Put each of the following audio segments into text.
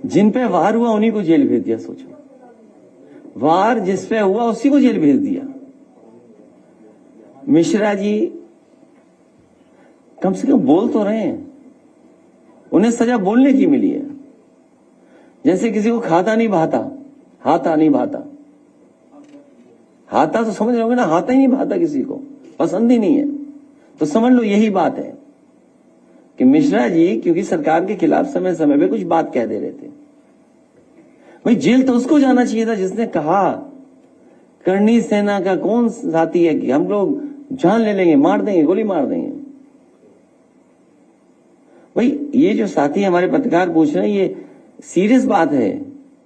जिन पे वार हुआ उन्हीं को जेल भेज दिया। सोचो, वार जिस पे हुआ उसी को जेल भेज दिया। मिश्रा जी कम से कम बोल तो रहे हैं, उन्हें सजा बोलने की मिली है। जैसे किसी को खाता नहीं भाता, हाथा नहीं भाता, हाथा तो समझ रहे होगे ना, हाथा ही नहीं भाता, किसी को पसंद ही नहीं है। तो समझ लो यही बात है कि मिश्रा जी क्योंकि सरकार के खिलाफ समय समय पे कुछ बात कह दे रहे थे, भाई जेल तो उसको जाना चाहिए था जिसने कहा करणी सेना का कौन साथी है कि हम लोग जान ले लेंगे, मार देंगे, गोली मार देंगे। भाई ये जो साथी हमारे पत्रकार पूछ रहे हैं, ये सीरियस बात है।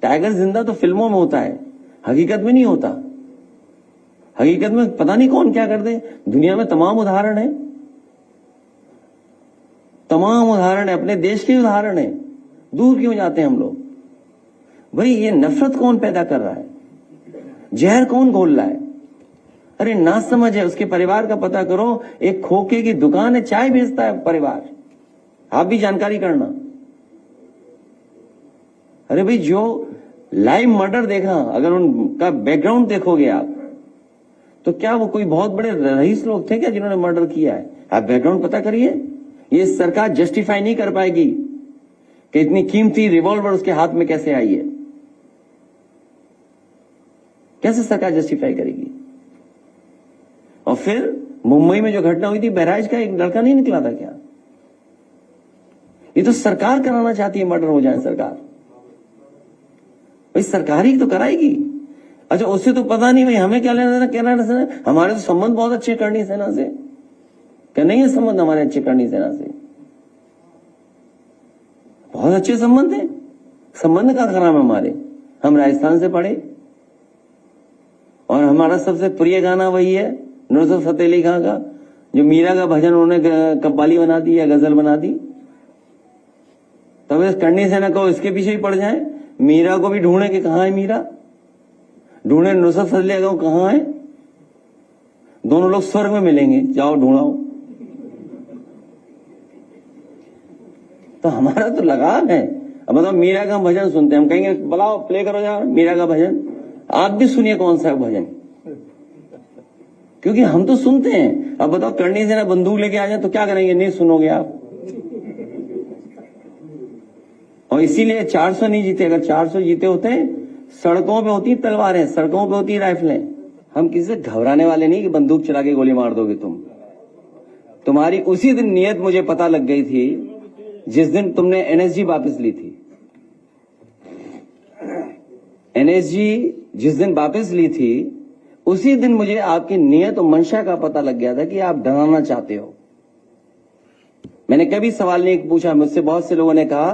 टाइगर जिंदा तो फिल्मों में होता है, हकीकत में नहीं होता। हकीकत में पता नहीं कौन क्या कर दे। दुनिया में तमाम उदाहरण है, तमाम उदाहरण है, अपने देश के उदाहरण है। दूर क्यों जाते हैं हम लोग? भाई ये नफरत कौन पैदा कर रहा है, जहर कौन घोल रहा है? अरे ना समझ है। उसके परिवार का पता करो, एक खोखे की दुकान है, चाय बेचता है परिवार, आप भी जानकारी करना। अरे भाई जो लाइव मर्डर देखा, अगर उनका बैकग्राउंड देखोगे आप, तो क्या वो कोई बहुत बड़े रईस लोग थे क्या जिन्होंने मर्डर किया है? आप बैकग्राउंड पता करिए। ये सरकार जस्टिफाई नहीं कर पाएगी कि इतनी कीमती रिवॉल्वर उसके हाथ में कैसे आई है। कैसे सरकार जस्टिफाई करेगी? और फिर मुंबई में जो घटना हुई थी, बहराइच का एक लड़का नहीं निकला था क्या? ये तो सरकार कराना चाहती है, मर्डर हो जाए सरकार। भाई सरकार ही तो कराएगी। अच्छा उससे तो पता नहीं, भाई हमें क्या लेना देना कहना से? हमारे तो संबंध बहुत अच्छे करणी सेना से। क्या नहीं है संबंध हमारे अच्छे करणी सेना से? बहुत अच्छे संबंध है। संबंध का खराब है हमारे। हम राजस्थान से पढ़े और हमारा सबसे प्रिय गाना वही है नुसरत फतेह अली खां का, जो मीरा का भजन उन्होंने कव्वाली बना दी या गजल बना दी। तब इस करणी सेना को इसके पीछे ही पड़ जाए। मीरा को भी ढूंढे कि कहां है मीरा, ढूंढे नुसरत फतेह अली खां कहां है। दोनों लोग स्वर्ग में मिलेंगे, जाओ ढूंढाओ। तो हमारा तो लगाव है। अब बताओ, मीरा का भजन सुनते हैं, हम कहेंगे बुलाओ प्ले करो यार मीरा का भजन। आप भी सुनिए कौन सा भजन, क्योंकि हम तो सुनते हैं। अब बताओ करणी सेना बंदूक लेके आ जाए तो क्या करेंगे? नहीं सुनोगे आप। और इसीलिए 400 नहीं जीते। अगर 400 जीते होते, सड़कों पे होती तलवारें, सड़कों पे होती राइफलें। हम किसी से घबराने वाले नहीं कि बंदूक चला के गोली मार दोगे तुम। तुम्हारी उसी दिन नीयत मुझे पता लग गई थी जिस दिन तुमने एनएसजी वापस ली थी। एनएसजी जिस दिन वापस ली थी, उसी दिन मुझे आपकी नीयत और मंशा का पता लग गया था कि आप डराना चाहते हो। मैंने कभी सवाल नहीं पूछा। मुझसे बहुत से लोगों ने कहा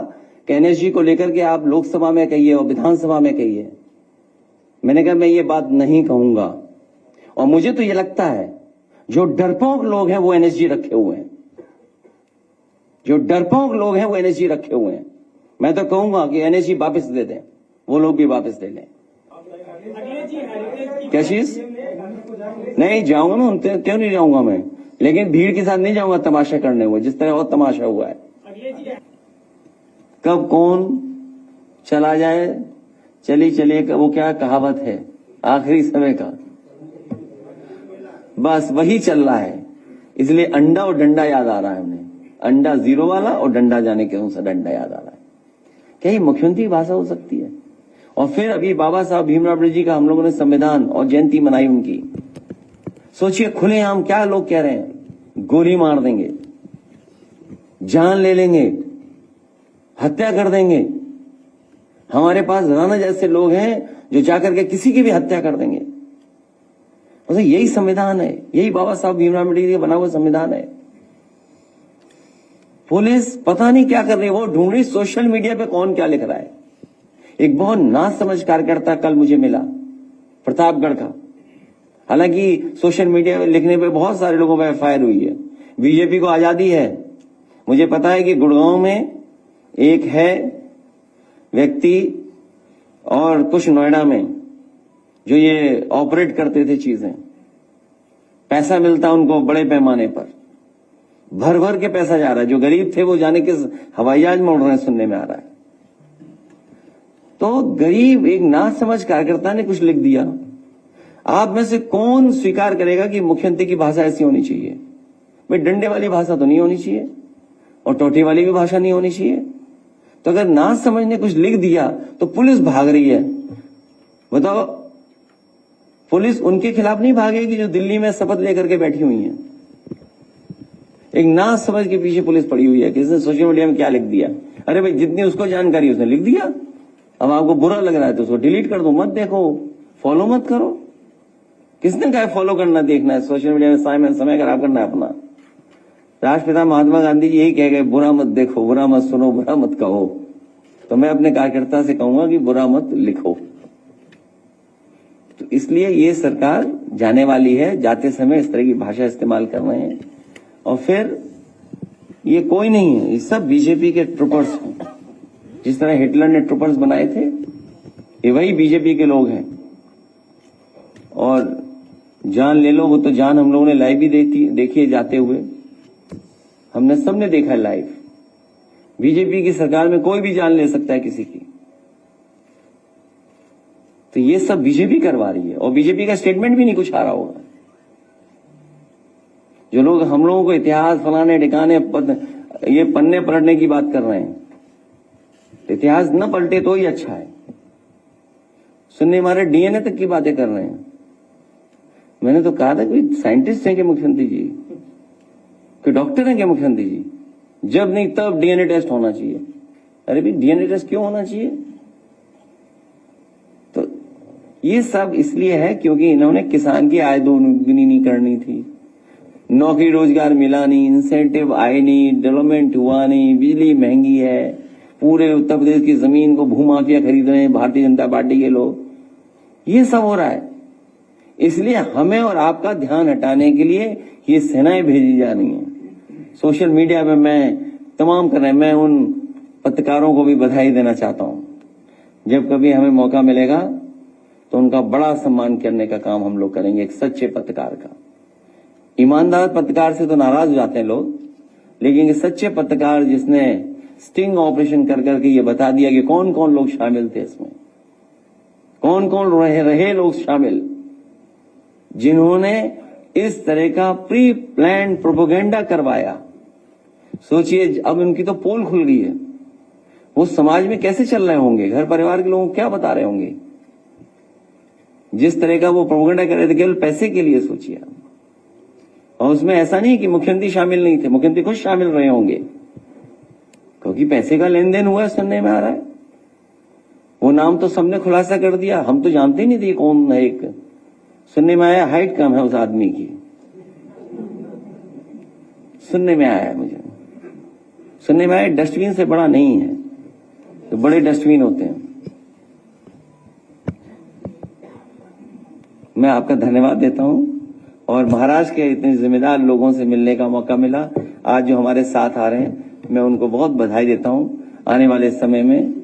कि एनएसजी को लेकर के आप लोकसभा में कहिए और विधानसभा में कहिए। मैंने कहा मैं ये बात नहीं कहूंगा। और मुझे तो ये लगता है जो डरपोक लोग हैं वो एनएसजी रखे हुए हैं, जो डरपोक लोग हैं वो एनएसजी रखे हुए हैं। मैं तो कहूंगा कि एनएसजी वापस दे दें, वो लोग भी वापस दे लें। क्या चीज? नहीं जाऊंगा ना, क्यों नहीं जाऊंगा मैं, लेकिन भीड़ के साथ नहीं जाऊंगा तमाशा करने हुए, जिस तरह और तमाशा हुआ है। कब कौन चला जाए, चली चले का वो क्या कहावत है आखिरी समय का, बस वही चल रहा है। इसलिए अंडा और डंडा याद आ रहा है हमें। अंडा जीरो वाला और डंडा जाने के उनसे डंडा याद आ रहा है। क्या ये मुख्यमंत्री भाषा हो सकती है? और फिर अभी बाबा साहब भीमराव अम्बेडकर जी का हम लोगों ने संविधान और जयंती मनाई उनकी। सोचिए खुलेआम क्या लोग कह रहे हैं, गोली मार देंगे, जान ले लेंगे, हत्या कर देंगे। हमारे पास राणा जैसे लोग हैं जो जाकर के किसी की भी हत्या कर देंगे। मतलब यही संविधान है, यही बाबा साहब भीमराव अम्बेडकर का बना हुआ संविधान है। पुलिस पता नहीं क्या कर रही है, वो ढूंढ रही सोशल मीडिया पे कौन क्या लिख रहा है। एक बहुत नासमझ कार्यकर्ता कल मुझे मिला प्रतापगढ़ का। हालांकि सोशल मीडिया पे लिखने पे बहुत सारे लोगों पर एफआईआर हुई है। बीजेपी को आजादी है। मुझे पता है कि गुड़गांव में एक है व्यक्ति और कुछ नोएडा में जो ये ऑपरेट करते थे चीजें। पैसा मिलता उनको बड़े पैमाने पर, भर भर के पैसा जा रहा है। जो गरीब थे वो जाने किस हवाई जहाज में उड़ रहे हैं सुनने में आ रहा है। तो गरीब एक नासमझ कार्यकर्ता ने कुछ लिख दिया। आप में से कौन स्वीकार करेगा कि मुख्यमंत्री की भाषा ऐसी होनी चाहिए? भाई डंडे वाली भाषा तो नहीं होनी चाहिए और टोटी वाली भी भाषा नहीं होनी चाहिए। तो अगर ना समझने कुछ लिख दिया तो पुलिस भाग रही है। बताओ, पुलिस उनके खिलाफ नहीं भागेगी जो दिल्ली में शपथ लेकर के बैठी हुई है। एक ना समझ के पीछे पुलिस पड़ी हुई है, किसने सोशल मीडिया में क्या लिख दिया। अरे भाई जितनी उसको जानकारी उसने लिख दिया, अब आपको बुरा लग रहा है तो उसको डिलीट कर दो, मत देखो, फॉलो मत करो। किसने कहा फॉलो करना, देखना है सोशल मीडिया में समय खराब करना है अपना? राष्ट्रपिता महात्मा गांधी जी यही कह गए, बुरा मत देखो, बुरा मत सुनो, बुरा मत कहो। तो मैं अपने कार्यकर्ता से कहूंगा कि बुरा मत लिखो। तो इसलिए ये सरकार जाने वाली है, जाते समय इस तरह की भाषा इस्तेमाल कर रहे हैं। और फिर ये कोई नहीं है, ये सब बीजेपी के ट्रूपर्स हैं। जिस तरह हिटलर ने ट्रूपर्स बनाए थे, ये वही बीजेपी के लोग हैं। और जान ले लो, वो तो जान हम लोगों ने लाइव भी देखी है जाते हुए, हमने सबने देखा है लाइव। बीजेपी की सरकार में कोई भी जान ले सकता है किसी की। तो ये सब बीजेपी करवा रही है और बीजेपी का स्टेटमेंट भी नहीं कुछ आ रहा होगा। जो लोग हम लोगों को इतिहास फलाने ठिकाने ये पन्ने पलटने की बात कर रहे हैं, इतिहास न पलटे तो ही अच्छा है। सुनने हमारे डीएनए तक की बातें कर रहे हैं। मैंने तो कहा था कोई साइंटिस्ट हैं क्या मुख्यमंत्री जी, कोई डॉक्टर हैं क्या मुख्यमंत्री जी? जब नहीं तब डीएनए टेस्ट होना चाहिए। अरे भाई डीएनए टेस्ट क्यों होना चाहिए? तो ये सब इसलिए है क्योंकि इन्होंने किसान की आय दोगुनी नहीं करनी थी, नौकरी रोजगार मिला नहीं, इंसेंटिव आए नहीं, डेवलपमेंट हुआ नहीं, बिजली महंगी है, पूरे उत्तर प्रदेश की जमीन को भूमाफिया खरीद रहे हैं भारतीय जनता पार्टी के लोग। ये सब हो रहा है। इसलिए हमें और आपका ध्यान हटाने के लिए ये सेनाएं भेजी जा रही हैं। सोशल मीडिया पे मैं तमाम कर रहे हैं। मैं उन पत्रकारों को भी बधाई देना चाहता हूं। जब कभी हमें मौका मिलेगा तो उनका बड़ा सम्मान करने का काम हम लोग करेंगे, एक सच्चे पत्रकार का। ईमानदार पत्रकार से तो नाराज हो जाते हैं लोग, लेकिन एक सच्चे पत्रकार जिसने स्टिंग ऑपरेशन कर करके ये बता दिया कि कौन कौन लोग शामिल थे इसमें, कौन कौन रहे लोग शामिल, जिन्होंने इस तरह का प्री प्लान प्रोपेगेंडा करवाया। सोचिए अब उनकी तो पोल खुल गई है, वो समाज में कैसे चल रहे होंगे, घर परिवार के लोगों को क्या बता रहे होंगे। जिस तरह का वो प्रोपेगेंडा कर रहे थे केवल पैसे के लिए, सोचिए आप। और उसमें ऐसा नहीं कि मुख्यमंत्री शामिल नहीं थे, मुख्यमंत्री खुद शामिल रहे होंगे, क्योंकि पैसे का लेन देन हुआ है, सुनने में आ रहा है। वो नाम तो सबने खुलासा कर दिया, हम तो जानते ही नहीं थे कौन है। एक सुनने में आया हाइट कम है उस आदमी की, सुनने में आया मुझे, सुनने में आया डस्टबिन से बड़ा नहीं है, तो बड़े डस्टबिन होते हैं। मैं आपका धन्यवाद देता हूं और महाराष्ट्र के इतने जिम्मेदार लोगों से मिलने का मौका मिला। आज जो हमारे साथ आ रहे हैं, मैं उनको बहुत बधाई देता हूं। आने वाले समय में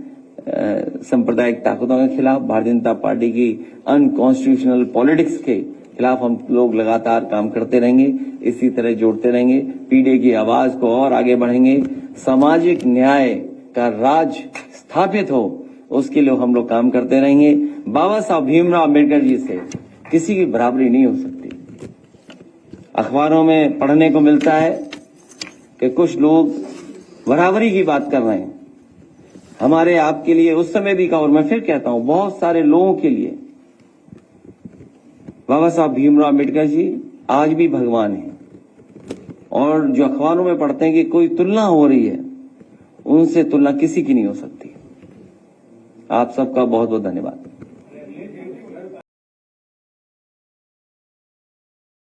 सांप्रदायिक ताकतों के खिलाफ, भारतीय जनता पार्टी की अनकॉन्स्टिट्यूशनल पॉलिटिक्स के खिलाफ हम लोग लगातार काम करते रहेंगे, इसी तरह जोड़ते रहेंगे, पीढ़ी की आवाज को और आगे बढ़ेंगे। सामाजिक न्याय का राज स्थापित हो, उसके लिए हम लोग काम करते रहेंगे। बाबा साहब भीमराव अम्बेडकर जी से किसी की बराबरी नहीं हो सकती। अखबारों में पढ़ने को मिलता है कि कुछ लोग बराबरी की बात कर रहे हैं। हमारे आपके लिए उस समय भी कहा और मैं फिर कहता हूं, बहुत सारे लोगों के लिए बाबा साहब भीमराव अम्बेडकर जी आज भी भगवान हैं। और जो अखबारों में पढ़ते हैं कि कोई तुलना हो रही है, उनसे तुलना किसी की नहीं हो सकती। आप सबका बहुत बहुत धन्यवाद।